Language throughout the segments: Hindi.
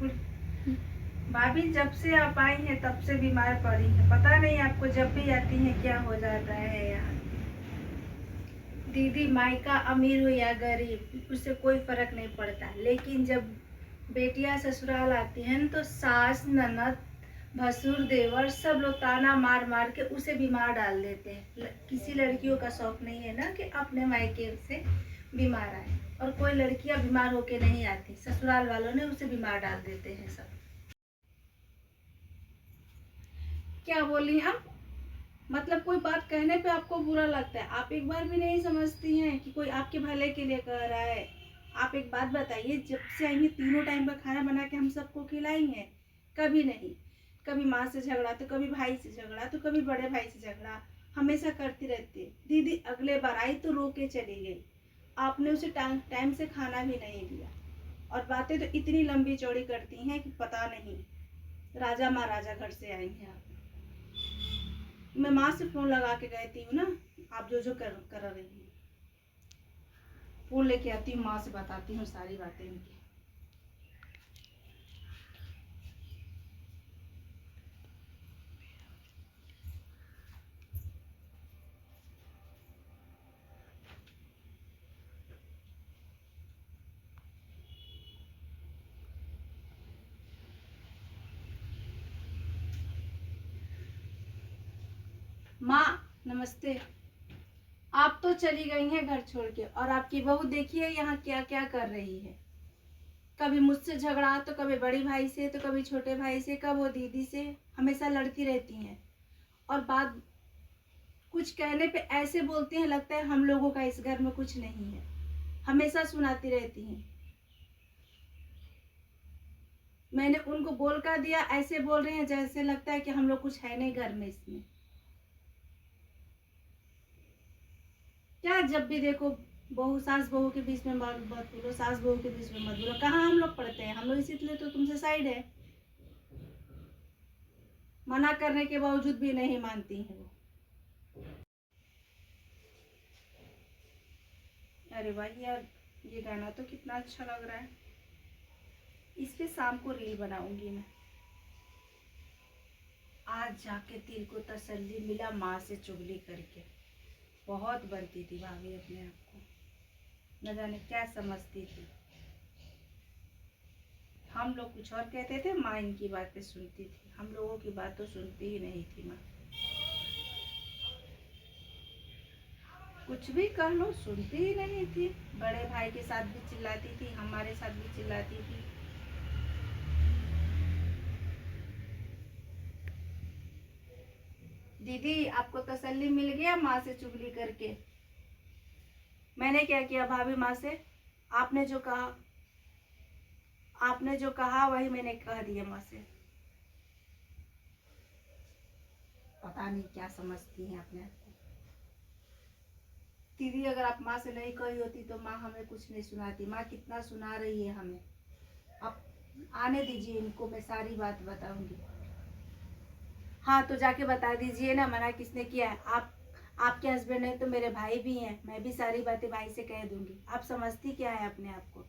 भाभी जब से आप आई हैं तब से बीमार पड़ी है, पता नहीं आपको जब भी आती हैं क्या हो जाता है यार। दीदी मायका अमीर हो या गरीब उससे कोई फर्क नहीं पड़ता, लेकिन जब बेटियां ससुराल आती हैं तो सास ननद भसुर देवर सब लोग ताना मार मार के उसे बीमार डाल देते हैं। किसी लड़कियों का शौक नहीं है ना कि अपने मायके से बीमार आए, और कोई लड़कियां बीमार होके नहीं आती, ससुराल वालों ने उसे बीमार डाल देते हैं सब। क्या बोली हम? मतलब कोई बात कहने पे आपको बुरा लगता है, आप एक बार भी नहीं समझती हैं कि कोई आपके भले के लिए कह रहा है। आप एक बात बताइए, जब से आई हैं तीनों टाइम का खाना बना के हम सबको खिलाई हैं? कभी नहीं। कभी माँ से झगड़ा तो कभी भाई से झगड़ा तो कभी बड़े भाई से झगड़ा, हमेशा करती रहती है। दीदी अगले बार आई तो रो के चली गई, आपने उसे टाइम से खाना भी नहीं दिया, और बातें तो इतनी लंबी चौड़ी करती हैं कि पता नहीं। राजा महाराजा घर से आई हैं आप। मैं माँ से फोन लगा के कहती हूँ ना, आप जो जो कर रही हैं, फोन लेके आती हूँ, माँ से बताती हूँ सारी बातें इनकी। माँ नमस्ते। आप तो चली गई हैं घर छोड़ के, और आपकी बहू देखिए यहाँ क्या क्या कर रही है। कभी मुझसे झगड़ा तो कभी बड़ी भाई से तो कभी छोटे भाई से, कब वो दीदी से, हमेशा लड़ती रहती हैं। और बात कुछ कहने पे ऐसे बोलती हैं लगता है हम लोगों का इस घर में कुछ नहीं है, हमेशा सुनाती रहती हैं। मैंने उनको बोल कर दिया, ऐसे बोल रहे हैं जैसे लगता है कि हम लोग कुछ है नहीं घर में। इसमें क्या, जब भी देखो बहू सास बहू के बीच में मत बोलो, सास बहू के बीच में मत बोलो। कहाँ हम लोग पढ़ते हैं? हम लोग इसीलिए तो तुमसे साइड है। मना करने के बावजूद भी नहीं मानती हैं वो। अरे भाई यार, ये गाना तो कितना अच्छा लग रहा है, इस पे शाम को रील बनाऊंगी मैं। आज जाके दिल को तसल्ली मिला माँ से चुगली करके। बहुत बनती थी भाभी अपने आप को, न जाने क्या समझती थी। हम लोग कुछ और कहते थे, माँ इनकी बातें सुनती थी। हम लोगों की बात तो सुनती ही नहीं थी माँ। कुछ भी कर लो सुनती ही नहीं थी। बड़े भाई के साथ भी चिल्लाती थी, हमारे साथ भी चिल्लाती थी। दीदी आपको तसल्ली मिल गया माँ से चुगली करके? मैंने क्या किया भाभी माँ से? आपने जो कहा, आपने जो कहा वही मैंने कह दिया माँ से। पता नहीं क्या समझती हैं अपने आप को। दीदी अगर आप माँ से नहीं कही होती तो माँ हमें कुछ नहीं सुनाती। माँ कितना सुना रही है हमें। आप आने दीजिए इनको, मैं सारी बात बताऊंगी। हाँ तो जाके बता दीजिए ना, मना किसने किया है? आपके हस्बैंड है तो मेरे भाई भी हैं, मैं भी सारी बातें भाई से कह दूंगी। आप समझती क्या है अपने आप को?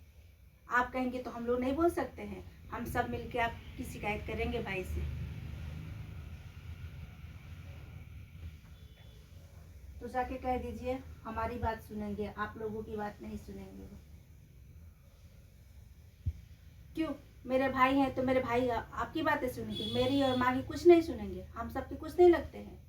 आप कहेंगे तो हम लोग नहीं बोल सकते हैं? हम सब मिलके आपकी शिकायत करेंगे भाई से। तो जाके कह दीजिए हमारी बात सुनेंगे, आप लोगों की बात नहीं सुनेंगे। क्यों? मेरे भाई हैं तो मेरे भाई आपकी बातें सुनेंगे, मेरी और माँ की कुछ नहीं सुनेंगे? हम सबके कुछ नहीं लगते हैं?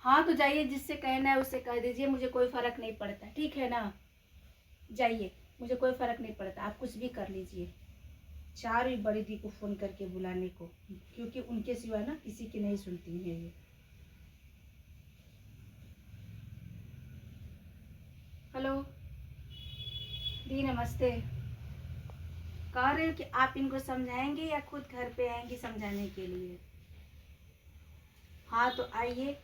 हाँ तो जाइए, जिससे कहना है उससे कह दीजिए, मुझे कोई फर्क नहीं पड़ता, ठीक है ना? जाइए, मुझे कोई फर्क नहीं पड़ता, आप कुछ भी कर लीजिए। चार ही बड़ी दी को फोन करके बुलाने को, क्योंकि उनके सिवा ना किसी की नहीं सुनती है ये। हेलो दी नमस्ते। कह रहे हो कि आप इनको समझाएंगे या खुद घर पे आएंगे समझाने के लिए? हाँ तो आइए।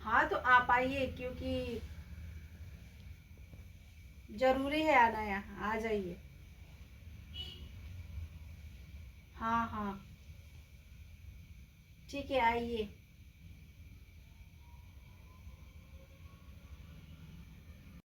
हाँ तो आप आइए, क्योंकि जरूरी है आना, यहाँ आ जाइए। हाँ हाँ ठीक है, आइए।